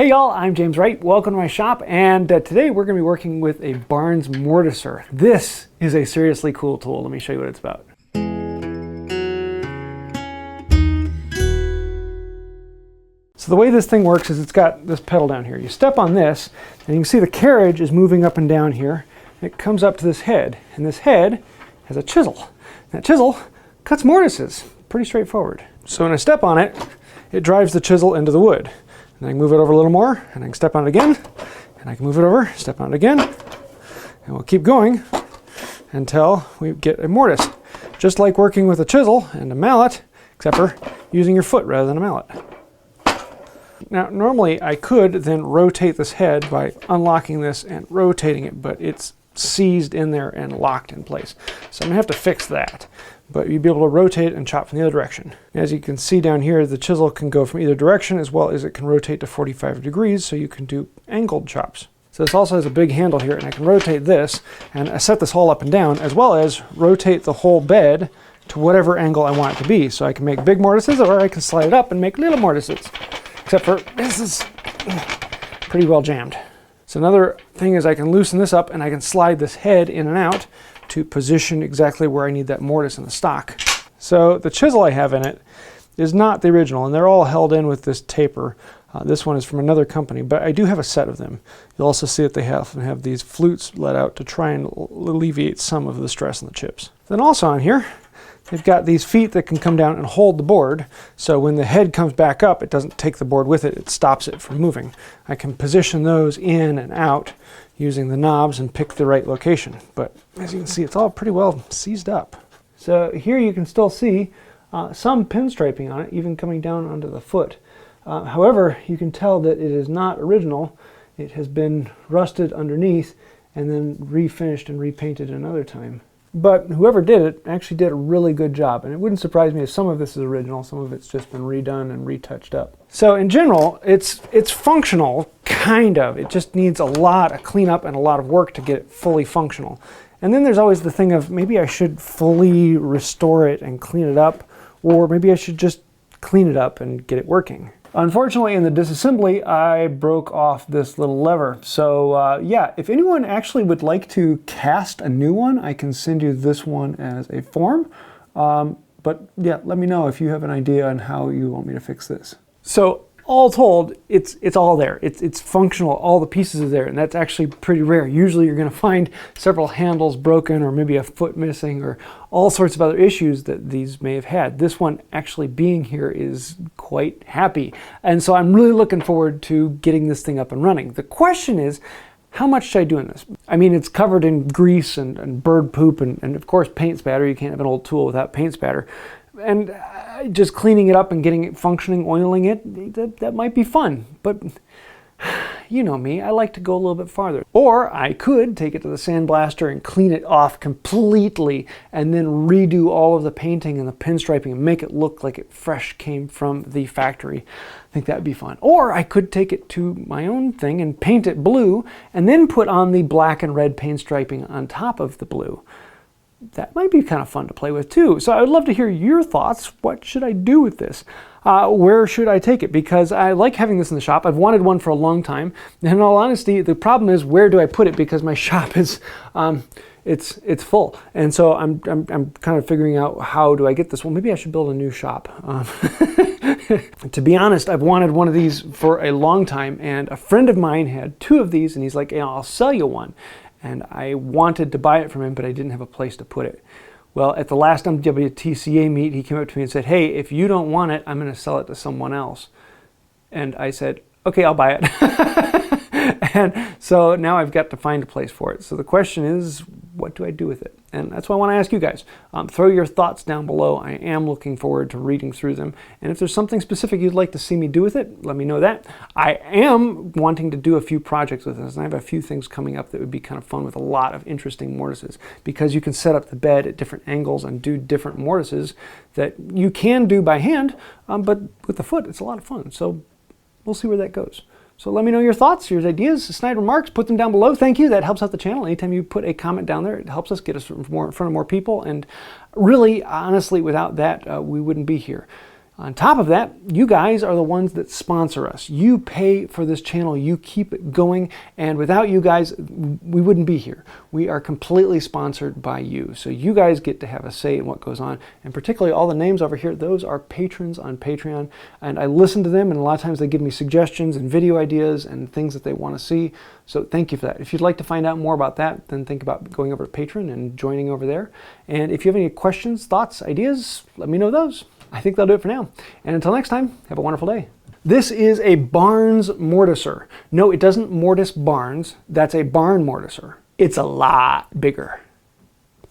Hey y'all, I'm James Wright. Welcome to my shop, and today we're going to be working with a Barnes Mortiser. This is a seriously cool tool. Let me show you what it's about. So the way this thing works is it's got this pedal down here. You step on this, and you can see the carriage is moving up and down here. It comes up to this head, and this head has a chisel. That chisel cuts mortises. Pretty straightforward. So when I step on it, it drives the chisel into the wood. And I can move it over a little more, and I can step on it again, and I can move it over, step on it again, and we'll keep going until we get a mortise. Just like working with a chisel and a mallet, except for using your foot rather than a mallet. Now, normally I could then rotate this head by unlocking this and rotating it, but it's seized in there and locked in place. So I'm gonna have to fix that. But you'd be able to rotate and chop from the other direction. As you can see down here, the chisel can go from either direction as well as it can rotate to 45 degrees, so you can do angled chops. So this also has a big handle here, and I can rotate this and I set this all up and down, as well as rotate the whole bed to whatever angle I want it to be. So I can make big mortises, or I can slide it up and make little mortises. Except for this is pretty well jammed. So another thing is I can loosen this up and I can slide this head in and out to position exactly where I need that mortise in the stock. So the chisel I have in it is not the original, and they're all held in with this taper. This one is from another company, but I do have a set of them. You'll also see that they have these flutes let out to try and alleviate some of the stress on the chips. Then also on here, they've got these feet that can come down and hold the board, so when the head comes back up, it doesn't take the board with it, it stops it from moving. I can position those in and out using the knobs and pick the right location. But as you can see, it's all pretty well seized up. So here you can still see some pinstriping on it, even coming down onto the foot. However, you can tell that it is not original. It has been rusted underneath and then refinished and repainted another time. But whoever did it actually did a really good job, and it wouldn't surprise me if some of this is original, some of it's just been redone and retouched up. So in general, it's functional, kind of. It just needs a lot of cleanup and a lot of work to get it fully functional. And then there's always the thing of maybe I should fully restore it and clean it up, or maybe I should just clean it up and get it working. Unfortunately, in the disassembly, I broke off this little lever. So yeah, if anyone actually would like to cast a new one, I can send you this one as a form. But yeah, let me know if you have an idea on how you want me to fix this. So all told, it's all there. It's functional, all the pieces are there, and that's actually pretty rare. Usually you're gonna find several handles broken or maybe a foot missing or all sorts of other issues that these may have had. This one actually being here is quite happy. And so I'm really looking forward to getting this thing up and running. The question is, how much should I do in this? I mean, it's covered in grease and bird poop and of course paint spatter. You can't have an old tool without paint spatter. And just cleaning it up and getting it functioning, oiling it, that might be fun. But you know me, I like to go a little bit farther. Or I could take it to the sandblaster and clean it off completely and then redo all of the painting and the pinstriping and make it look like it fresh came from the factory. I think that'd be fun. Or I could take it to my own thing and paint it blue and then put on the black and red pinstriping on top of the blue. That might be kind of fun to play with too. So I would love to hear your thoughts. What should I do with this? Where should I take it? Because I like having this in the shop. I've wanted one for a long time. And in all honesty, the problem is, where do I put it? Because my shop is, it's full. And so I'm kind of figuring out, how do I get this? Well, maybe I should build a new shop. To be honest, I've wanted one of these for a long time, and a friend of mine had two of these, and he's like, I'll sell you one. And I wanted to buy it from him, but I didn't have a place to put it. Well, at the last WTCA meet, he came up to me and said, hey, if you don't want it, I'm going to sell it to someone else. And I said, okay, I'll buy it. And so now I've got to find a place for it. So the question is, what do I do with it? And that's why I want to ask you guys. Throw your thoughts down below. I am looking forward to reading through them. And if there's something specific you'd like to see me do with it, let me know that. I am wanting to do a few projects with this, and I have a few things coming up that would be kind of fun with a lot of interesting mortises, because you can set up the bed at different angles and do different mortises that you can do by hand, but with the foot, it's a lot of fun. So we'll see where that goes. So let me know your thoughts, your ideas, snide remarks, put them down below. Thank you, that helps out the channel. Anytime you put a comment down there, it helps us get us more in front of more people. And really, honestly, without that, we wouldn't be here. On top of that, you guys are the ones that sponsor us. You pay for this channel, you keep it going, and without you guys, we wouldn't be here. We are completely sponsored by you. So you guys get to have a say in what goes on, and particularly all the names over here, those are patrons on Patreon, and I listen to them, and a lot of times they give me suggestions and video ideas and things that they want to see. So thank you for that. If you'd like to find out more about that, then think about going over to Patreon and joining over there. And if you have any questions, thoughts, ideas, let me know those. I think that'll do it for now. And until next time, have a wonderful day. This is a Barnes mortiser. No, it doesn't mortise barns. That's a barn mortiser. It's a lot bigger.